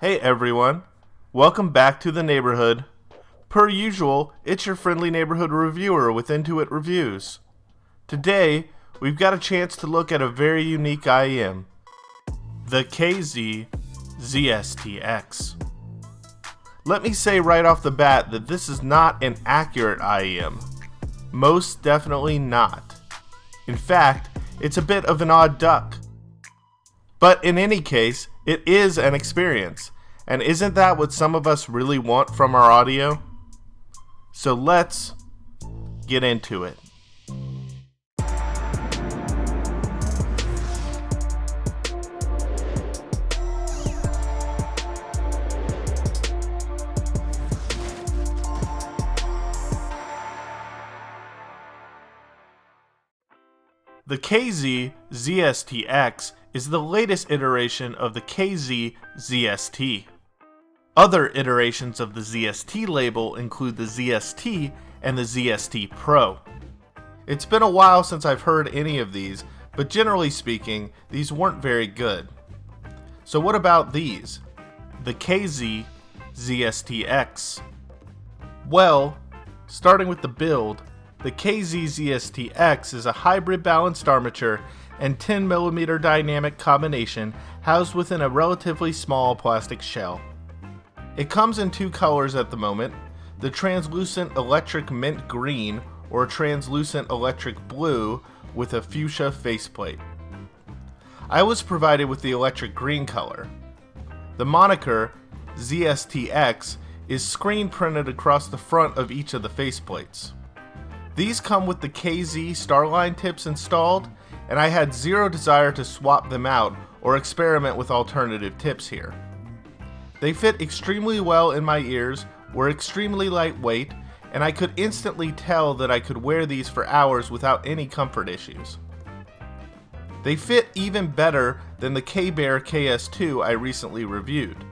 Hey everyone, welcome back to the neighborhood. Per usual, it's your friendly neighborhood reviewer with InToIt Reviews. Today, we've got a chance to look at a very unique IEM, the KZ ZST X. Let me say right off the bat that this is not an accurate IEM. Most definitely not. In fact, it's a bit of an odd duck. But in any case, it is an experience. And isn't that what some of us really want from our audio? So let's get into it. The KZ ZST X is the latest iteration of the KZ ZST. Other iterations of the ZST label include the ZST and the ZST Pro. It's been a while since I've heard any of these, but generally speaking, these weren't very good. So what about these? The KZ ZST X. Well, starting with the build, the KZ ZST X is a hybrid balanced armature and 10mm dynamic combination housed within a relatively small plastic shell. It comes in two colors at the moment, the translucent electric mint green or translucent electric blue with a fuchsia faceplate. I was provided with the electric green color. The moniker ZSTX is screen printed across the front of each of the faceplates. These come with the KZ Starline tips installed, and I had zero desire to swap them out or experiment with alternative tips here. They fit extremely well in my ears, were extremely lightweight, and I could instantly tell that I could wear these for hours without any comfort issues. They fit even better than the K-Bear KS2 I recently reviewed.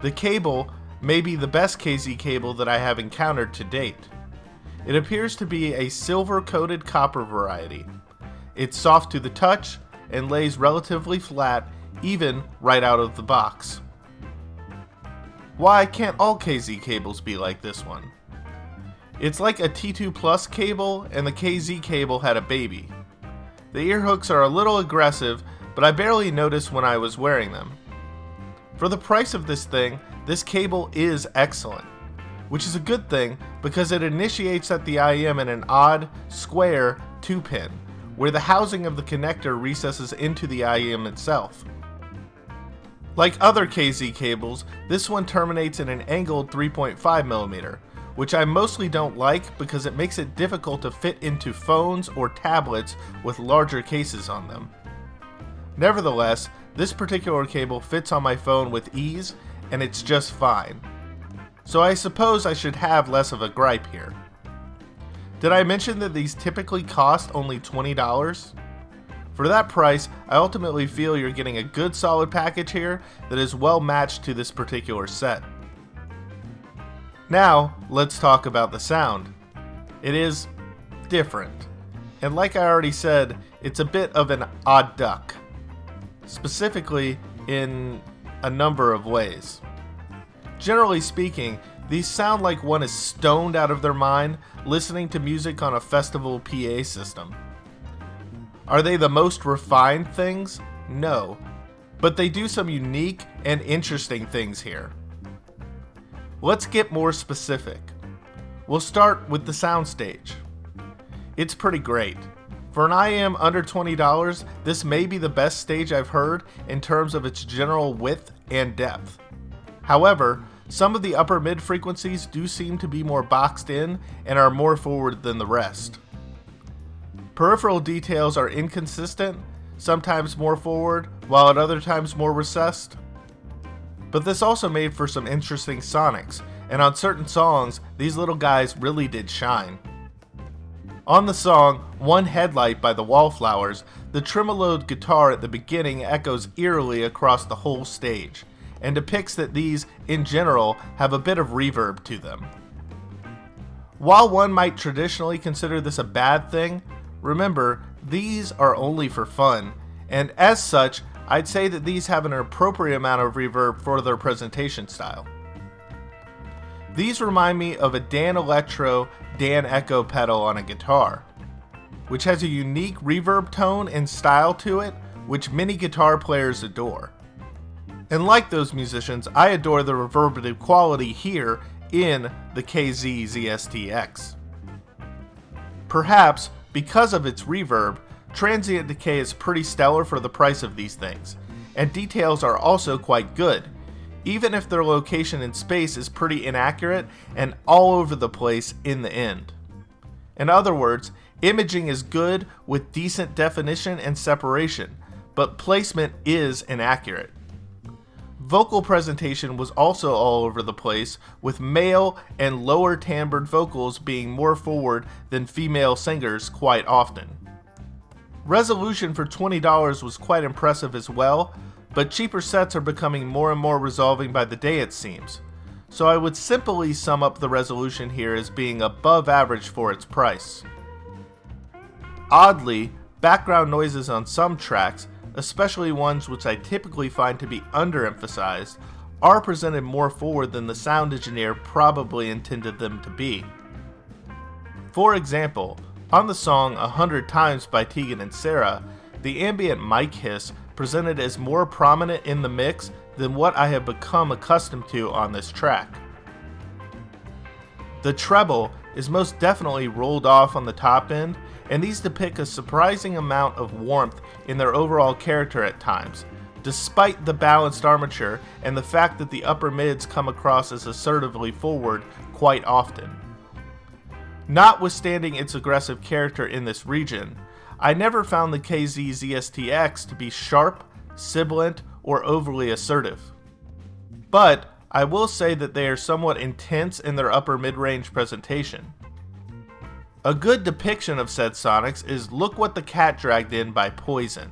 The cable may be the best KZ cable that I have encountered to date. It appears to be a silver-coated copper variety. It's soft to the touch and lays relatively flat, even right out of the box. Why can't all KZ cables be like this one? It's like a T2 Plus cable and the KZ cable had a baby. The ear hooks are a little aggressive, but I barely noticed when I was wearing them. For the price of this thing, this cable is excellent, which is a good thing because it initiates at the IEM in an odd, square 2-pin, where the housing of the connector recesses into the IEM itself. Like other KZ cables, this one terminates in an angled 3.5mm, which I mostly don't like because it makes it difficult to fit into phones or tablets with larger cases on them. Nevertheless, this particular cable fits on my phone with ease, and it's just fine. So I suppose I should have less of a gripe here. Did I mention that these typically cost only $20? For that price, I ultimately feel you're getting a good solid package here that is well matched to this particular set. Now, let's talk about the sound. It is different, and like I already said, it's a bit of an odd duck, specifically in a number of ways. Generally speaking, these sound like one is stoned out of their mind listening to music on a festival PA system. Are they the most refined things? No, but they do some unique and interesting things here. Let's get more specific. We'll start with the Soundstage. It's pretty great. For an IEM under $20, this may be the best stage I've heard in terms of its general width and depth. However, some of the upper mid frequencies do seem to be more boxed in and are more forward than the rest. Peripheral details are inconsistent, sometimes more forward, while at other times more recessed. But this also made for some interesting sonics, and on certain songs, these little guys really did shine. On the song One Headlight by the Wallflowers, the tremoloed guitar at the beginning echoes eerily across the whole stage, and depicts that these, in general, have a bit of reverb to them. While one might traditionally consider this a bad thing, remember, these are only for fun, and as such, I'd say that these have an appropriate amount of reverb for their presentation style. These remind me of a Dan Electro Dan Echo pedal on a guitar, which has a unique reverb tone and style to it, which many guitar players adore. And like those musicians, I adore the reverberative quality here in the KZ ZST X. Perhaps, because of its reverb, transient decay is pretty stellar for the price of these things, and details are also quite good, even if their location in space is pretty inaccurate and all over the place in the end. In other words, imaging is good with decent definition and separation, but placement is inaccurate. Vocal presentation was also all over the place, with male and lower timbred vocals being more forward than female singers quite often. Resolution for $20 was quite impressive as well, but cheaper sets are becoming more and more resolving by the day it seems, so I would simply sum up the resolution here as being above average for its price. Oddly, background noises on some tracks, especially ones which I typically find to be underemphasized, are presented more forward than the sound engineer probably intended them to be. For example, on the song 100 Times by Tegan and Sara, the ambient mic hiss presented as more prominent in the mix than what I have become accustomed to on this track. The treble is most definitely rolled off on the top end, and these depict a surprising amount of warmth in their overall character at times, despite the balanced armature and the fact that the upper mids come across as assertively forward quite often. Notwithstanding its aggressive character in this region, I never found the KZ ZST X to be sharp, sibilant, or overly assertive. But I will say that they are somewhat intense in their upper mid-range presentation. A good depiction of said sonics is Look What the Cat Dragged In by Poison,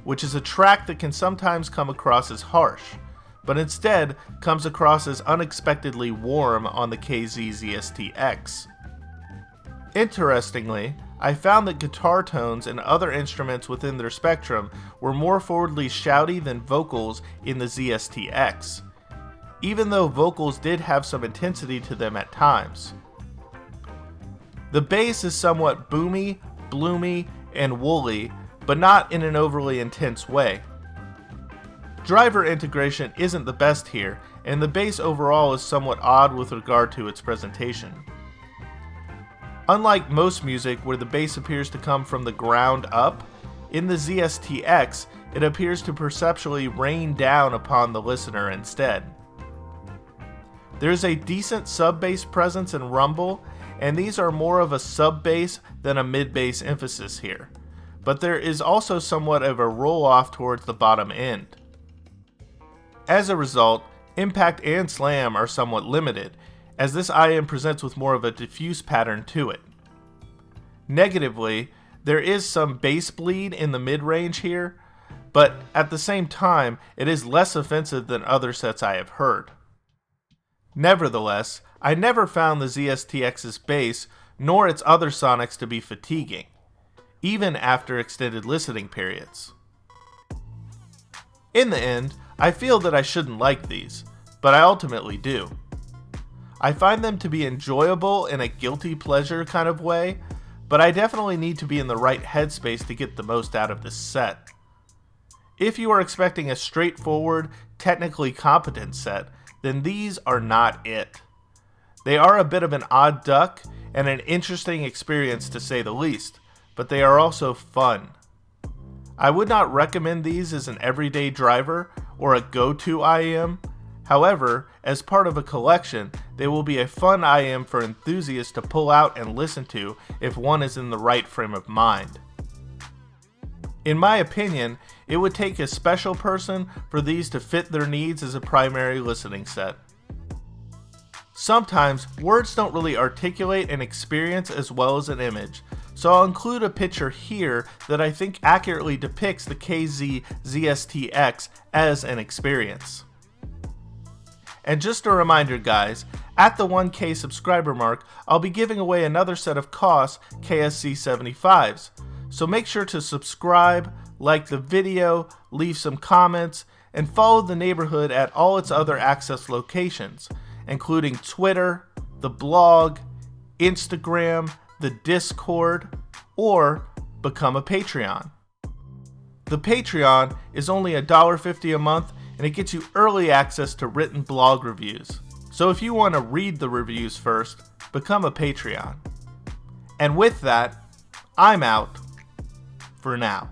which is a track that can sometimes come across as harsh, but instead comes across as unexpectedly warm on the KZ ZST X. Interestingly, I found that guitar tones and other instruments within their spectrum were more forwardly shouty than vocals in the ZST X, even though vocals did have some intensity to them at times. The bass is somewhat boomy, bloomy, and woolly, but not in an overly intense way. Driver integration isn't the best here, and the bass overall is somewhat odd with regard to its presentation. Unlike most music where the bass appears to come from the ground up, in the ZST X it appears to perceptually rain down upon the listener instead. There is a decent sub-bass presence and rumble, and these are more of a sub-bass than a mid-bass emphasis here, but there is also somewhat of a roll-off towards the bottom end. As a result, impact and slam are somewhat limited, as this IM presents with more of a diffuse pattern to it. Negatively, there is some bass bleed in the mid-range here, but at the same time, it is less offensive than other sets I have heard. Nevertheless, I never found the ZST-X's bass nor its other sonics to be fatiguing, even after extended listening periods. In the end, I feel that I shouldn't like these, but I ultimately do. I find them to be enjoyable in a guilty pleasure kind of way, but I definitely need to be in the right headspace to get the most out of this set. If you are expecting a straightforward, technically competent set, then these are not it. They are a bit of an odd duck and an interesting experience to say the least, but they are also fun. I would not recommend these as an everyday driver or a go-to IM. However, as part of a collection, they will be a fun IM for enthusiasts to pull out and listen to if one is in the right frame of mind. In my opinion, it would take a special person for these to fit their needs as a primary listening set. Sometimes, words don't really articulate an experience as well as an image, so I'll include a picture here that I think accurately depicts the KZ ZST X as an experience. And just a reminder guys, at the 1K subscriber mark, I'll be giving away another set of KOSS KSC 75s, so make sure to subscribe, like the video, leave some comments, and follow the neighborhood at all its other access locations, including Twitter, the blog, Instagram, the Discord, or become a Patreon. The Patreon is only $1.50 a month, and it gets you early access to written blog reviews. So if you want to read the reviews first, become a Patreon. And with that, I'm out for now.